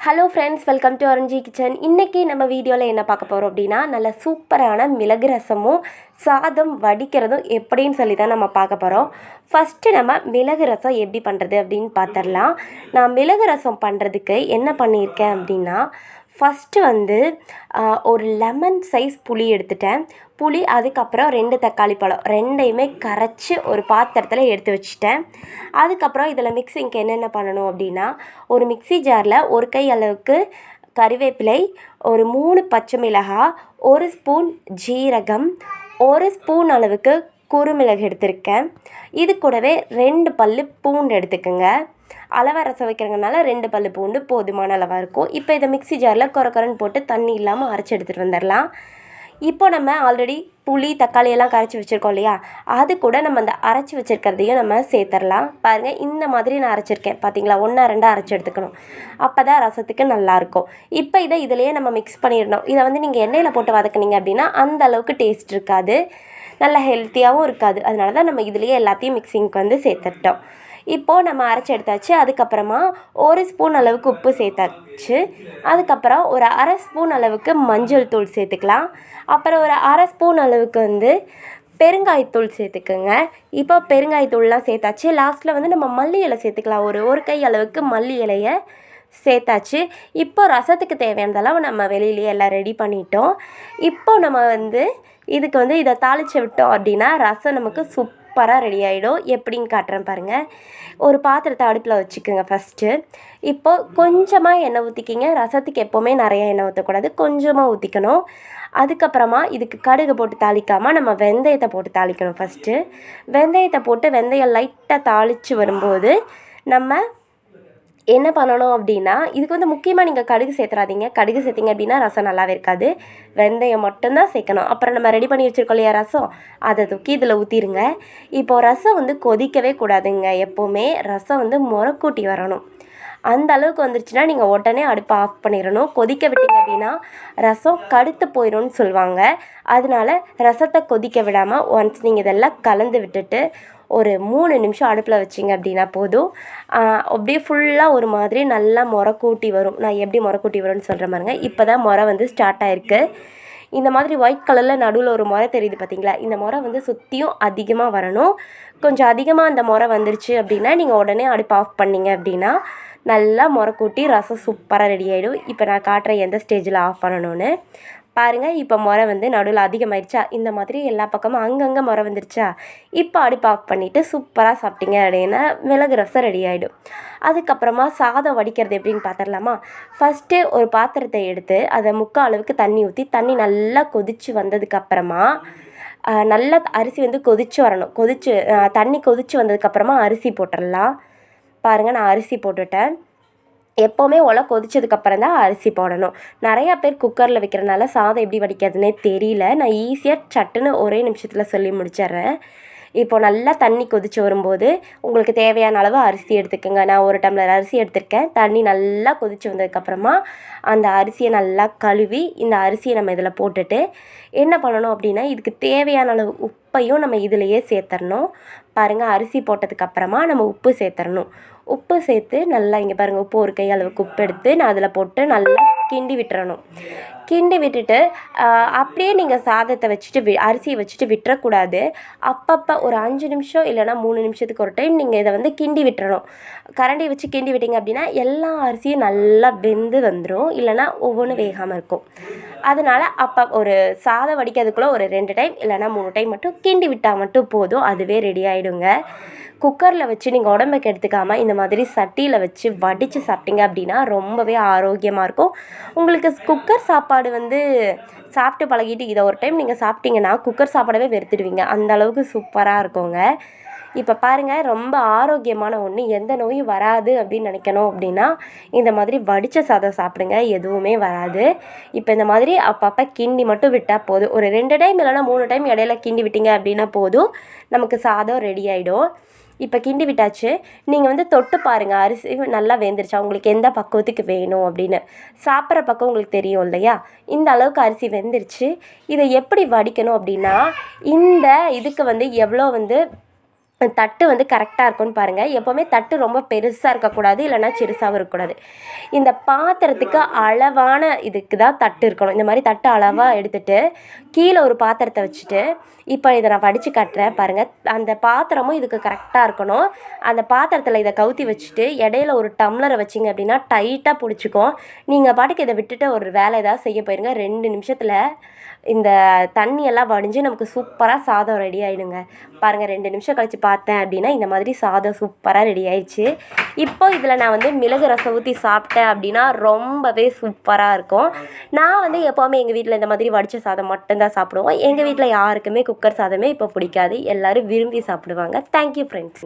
Hello friends, welcome to orange kitchen. இன்றைக்கி நம்ம வீடியோவில் என்ன பார்க்க போகிறோம் அப்படின்னா, நல்ல சூப்பரான மிளகு ரசமும் சாதம் வடிக்கிறதும் எப்படின்னு சொல்லி தான் நம்ம பார்க்க போகிறோம். ஃபஸ்ட்டு நம்ம மிளகு ரசம் எப்படி பண்ணுறது அப்படின்னு பார்த்துடலாம். நான் மிளகு ரசம் பண்ணுறதுக்கு என்ன பண்ணியிருக்கேன் அப்படின்னா, ஃபஸ்ட்டு ஒரு லெமன் சைஸ் புளி எடுத்துட்டேன். புளி, அதுக்கப்புறம் 2 தக்காளி பழம் ரெண்டையுமே கரைச்சி ஒரு பாத்திரத்தில் எடுத்து வச்சுட்டேன். அதுக்கப்புறம் இதில் மிக்ஸிங்க்கு என்னென்ன பண்ணணும் அப்படின்னா, ஒரு மிக்ஸி ஜாரில் ஒரு கை அளவுக்கு கறிவேப்பிலை, ஒரு 3 பச்சை மிளகாய், 1 ஸ்பூன் ஜீரகம், 1 ஸ்பூன் அளவுக்கு குறுமிளகு எடுத்திருக்கேன். இது கூடவே 2 பல் பூண்டு எடுத்துக்கோங்க. அளவாக ரசம் வைக்கிறதுனால 2 பல் பூண்டு போதுமான அளவாக இருக்கும். இப்போ இதை மிக்ஸி ஜாரில் கொரன்னு போட்டு தண்ணி இல்லாமல் அரைச்சி எடுத்துகிட்டு வந்துடலாம். இப்போ நம்ம ஆல்ரெடி புளி தக்காளி எல்லாம் கரைச்சி வச்சுருக்கோம் இல்லையா, அது கூட நம்ம அந்த அரைச்சி வச்சுருக்கிறதையும் நம்ம சேர்த்துடலாம். பாருங்கள், இந்த மாதிரி நான் அரைச்சிருக்கேன் பார்த்தீங்களா, 1-2 அரைச்சி எடுத்துக்கணும். அப்போ தான் ரசத்துக்கு நல்லாயிருக்கும். இப்போ இதிலையே நம்ம மிக்ஸ் பண்ணிடணும். இதை நீங்கள் எண்ணெயில் போட்டு வதக்குனீங்க அப்படின்னா அந்த அளவுக்கு டேஸ்ட் இருக்காது, நல்லா ஹெல்த்தியாகவும் இருக்காது. அதனால தான் நம்ம இதுலேயே எல்லாத்தையும் மிக்சிங்க்கு சேர்த்துட்டோம். இப்போது நம்ம அரைச்சி எடுத்தாச்சு. அதுக்கப்புறமா 1 ஸ்பூன் அளவுக்கு உப்பு சேர்த்தாச்சு. அதுக்கப்புறம் ஒரு 1/2 ஸ்பூன் அளவுக்கு மஞ்சள் தூள் சேர்த்துக்கலாம். அப்புறம் ஒரு 1/2 ஸ்பூன் அளவுக்கு பெருங்காயத்தூள் சேர்த்துக்குங்க. இப்போ பெருங்காயத்தூள்லாம் சேர்த்தாச்சு. லாஸ்ட்டில் நம்ம மல்லி இலை சேர்த்துக்கலாம். ஒரு கை அளவுக்கு மல்லி இலையை சேர்த்தாச்சு. இப்போ ரசத்துக்கு தேவையானதெல்லாம் நம்ம வெளியிலேயே எல்லாம் ரெடி பண்ணிட்டோம். இப்போ நம்ம இதுக்கு இதை தாளித்து விட்டோம் அப்படின்னா ரசம் நமக்கு சூப்பராக ரெடி ஆகிடும். எப்படின்னு காட்டுறேன் பாருங்கள். ஒரு பாத்திரத்தை அடுப்பில் வச்சுக்கோங்க ஃபஸ்ட்டு. இப்போது கொஞ்சமாக எண்ணெய் ஊற்றிக்கிங்க. ரசத்துக்கு எப்போவுமே நிறைய எண்ணெய் ஊற்றக்கூடாது, கொஞ்சமாக ஊற்றிக்கணும். அதுக்கப்புறமா இதுக்கு கடுகு போட்டு தாளிக்காமல் நம்ம வெந்தயத்தை போட்டு தாளிக்கணும். ஃபஸ்ட்டு வெந்தயத்தை போட்டு வெந்தயம் லைட்டாக தாளித்து வரும்போது நம்ம என்ன பண்ணணும் அப்படின்னா, இதுக்கு முக்கியமாக நீங்கள் கடுகு சேர்த்துறாதீங்க. கடுகு சேர்த்திங்க அப்படின்னா ரசம் நல்லாவே இருக்காது. வெந்தயம் மட்டும்தான் சேர்க்கணும். அப்புறம் நம்ம ரெடி பண்ணி வச்சுருக்கோம் இல்லையா ரசம், அதை தூக்கி இதில் ஊற்றிடுங்க. இப்போது ரசம் கொதிக்கவே கூடாதுங்க. எப்போவுமே ரசம் முறக்கூட்டி வரணும். அந்த அளவுக்கு வந்துருச்சுன்னா நீங்கள் உடனே அடுப்பை ஆஃப் பண்ணிடணும். கொதிக்க விட்டீங்க அப்படின்னா ரசம் கடுத்து போயிடும்னு சொல்லுவாங்க. அதனால ரசத்தை கொதிக்க விடாமல் ஒன்ஸ் நீங்கள் இதெல்லாம் கலந்து விட்டுட்டு ஒரு 3 நிமிஷம் அடுப்பில் வச்சிங்க அப்படின்னா போதும். அப்படியே ஃபுல்லாக ஒரு மாதிரி நல்லா முறக்கூட்டி வரும். நான் எப்படி முறக்கூட்டி வரும்னு சொல்கிற மாதிரிங்க. இப்போ தான் முறை ஸ்டார்ட் ஆகிருக்கு. இந்த மாதிரி ஒயிட் கலரில் நடுவில் ஒரு முறை தெரியுது பார்த்தீங்களா, இந்த முறை சுற்றியும் அதிகமாக வரணும். கொஞ்சம் அதிகமாக அந்த முறை வந்துருச்சு அப்படின்னா நீங்கள் உடனே அடுப்பு ஆஃப் பண்ணிங்க அப்படின்னா நல்லா முறக்கூட்டி ரசம் சூப்பராக ரெடி ஆகிடும். இப்போ நான் காட்டுறேன் எந்த ஸ்டேஜில் ஆஃப் பண்ணணும்னு. பாருங்கள், இப்போ முறை நடுவில் அதிகமாகிடுச்சா, இந்த மாதிரி எல்லா பக்கமும் அங்கங்கே முறை வந்துருச்சா. இப்போ அடுப்பு ஆஃப் பண்ணிவிட்டு சூப்பராக சாப்பிட்டீங்க அப்படின்னா மிளகு ரசம் ரெடி ஆகிடும். அதுக்கப்புறமா சாதம் வடிக்கிறது எப்படின்னு பார்த்துடலாமா. ஃபஸ்ட்டு ஒரு பாத்திரத்தை எடுத்து அதை 3/4 அளவுக்கு தண்ணி ஊற்றி, தண்ணி நல்லா கொதித்து வந்ததுக்கப்புறமா நல்லா அரிசி கொதித்து வரணும். தண்ணி கொதித்து வந்ததுக்கப்புறமா அரிசி போட்டுடலாம். பாருங்கள், நான் அரிசி போட்டுட்டேன். எப்போவுமே கொதிச்சதுக்கப்புறம் தான் அரிசி போடணும். நிறையா பேர் குக்கரில் வைக்கிறனால சாதம் எப்படி வடிக்கிறதுனே தெரியல. நான் ஈஸியாக சட்டுன்னு ஒரே நிமிஷத்தில் சொல்லி முடிச்சிட்றேன். இப்போ நல்லா தண்ணி கொதித்து வரும்போது உங்களுக்கு தேவையான அளவு அரிசி எடுத்துக்கோங்க. நான் 1 டம்ளர் அரிசி எடுத்திருக்கேன். தண்ணி நல்லா கொதித்து வந்ததுக்கப்புறமா அந்த அரிசியை நல்லா கழுவி இந்த அரிசியை நம்ம இதில் போட்டுட்டு என்ன பண்ணணும் அப்படின்னா, இதுக்கு தேவையான அளவு உப்பையும் நம்ம இதிலையே சேர்த்துடணும். பாருங்கள், அரிசி போட்டதுக்கப்புறமா நம்ம உப்பு சேர்த்துடணும். உப்பு சேர்த்து நல்லா இங்கே பாருங்கள், உப்பு 1 கை அளவுக்கு உப்பு எடுத்து நான் அதில் போட்டு நல்லா கிண்டி விட்டுறணும். கிண்டி விட்டுட்டு அப்படியே நீங்கள் சாதத்தை வச்சுட்டு அரிசியை வச்சுட்டு விட்டுறக்கூடாது. அப்பப்போ ஒரு 5 நிமிஷம் இல்லைனா 3 நிமிஷத்துக்கு ஒரு டைம் நீங்கள் இதை கிண்டி விட்டுறணும். கரண்டியை வச்சு கிண்டி விட்டிங்க அப்படின்னா எல்லா அரிசியும் நல்லா வெந்து வந்துடும், இல்லைனா ஒவ்வொன்றும் வேகாமல் இருக்கும். அதனால் அப்போ ஒரு சாதம் வடிக்கிறதுக்குள்ளே ஒரு 2 டைம் இல்லைனா 3 டைம் மட்டும் கிண்டி விட்டால் மட்டும் போதும், அதுவே ரெடி ஆகிடுங்க. குக்கரில் வச்சு நீங்கள் உடம்புக்கு எடுத்துக்காமல் இந்த மாதிரி சட்டியில் வச்சு வடித்து சாப்பிட்டீங்க அப்படின்னா ரொம்பவே ஆரோக்கியமாக இருக்கும். உங்களுக்கு குக்கர் சாப்பாடு சாப்பிட்டு பழகிட்டு இதை ஒரு டைம் நீங்கள் சாப்பிட்டீங்கன்னா குக்கர் சாப்பாடவே வெறுத்துடுவீங்க. அந்த அளவுக்கு சூப்பராக இருக்குங்க. இப்போ பாருங்கள், ரொம்ப ஆரோக்கியமான ஒன்று, எந்த நோயும் வராது அப்படின்னு நினைக்கணும் அப்படின்னா இந்த மாதிரி வடித்த சாதம் சாப்பிடுங்க, எதுவுமே வராது. இப்போ இந்த மாதிரி அப்பப்போ கிண்டி மட்டும் விட்டால் போதும். ஒரு 2 டைம் இல்லைனா 3 டைம் இடையில கிண்டி விட்டீங்க அப்படின்னா போதும், நமக்கு சாதம் ரெடி ஆகிடும். இப்போ கிண்டி விட்டாச்சு. நீங்கள் தொட்டு பாருங்கள் அரிசி நல்லா வெந்துருச்சா, உங்களுக்கு எந்த பக்குவத்துக்கு வேணும் அப்படின்னு. சாப்பிட்ற பக்கம் உங்களுக்கு தெரியும் இல்லையா, இந்த அளவுக்கு அரிசி வெந்துருச்சு. இதை எப்படி வடிக்கணும் அப்படின்னா, இந்த இதுக்கு எவ்வளோ தட்டு வந்து கரெக்டாக இருக்கும்னு பாருங்கள். எப்போவுமே தட்டு ரொம்ப பெருசாக இருக்கக்கூடாது, இல்லைனா சிறுசாகவும் இருக்கக்கூடாது. இந்த பாத்திரத்துக்கு அளவான இதுக்கு தான் தட்டு இருக்கணும். இந்த மாதிரி தட்டு அளவாக எடுத்துகிட்டு கீழே ஒரு பாத்திரத்தை வச்சுட்டு, இப்போ இதை நான் வடித்து காட்டுறேன் பாருங்கள். அந்த பாத்திரமும் இதுக்கு கரெக்டாக இருக்கணும். அந்த பாத்திரத்தில் இதை கவுத்தி வச்சுட்டு இடையில ஒரு டம்ளரை வச்சிங்க அப்படின்னா டைட்டாக பிடிச்சிக்கும். நீங்கள் பாட்டுக்கு இதை விட்டுட்டு ஒரு வேலை ஏதாவது செய்ய போயிருங்க. 2 நிமிஷத்தில் இந்த தண்ணியெல்லாம் வடிஞ்சு நமக்கு சூப்பராக சாதம் ரெடி ஆகிடுங்க. பாருங்கள், 2 நிமிஷம் கழித்து பார்த்தேன் அப்படின்னா இந்த மாதிரி சாதம் சூப்பராக ரெடி ஆயிடுச்சு. இப்போ இதில் நான் வந்து மிளகு ரசம் ஊற்றி சாப்பிட்டேன் அப்படின்னா ரொம்பவே சூப்பராக இருக்கும். நான் வந்து எப்போவுமே எங்கள் வீட்டில் இந்த மாதிரி வடித்த சாதம் மட்டும்தான் சாப்பிடுவோம். எங்கள் வீட்டில் யாருக்குமே குக்கர் சாதமே இப்போ பிடிக்காது. எல்லோரும் விரும்பி சாப்பிடுவாங்க. Thank you friends.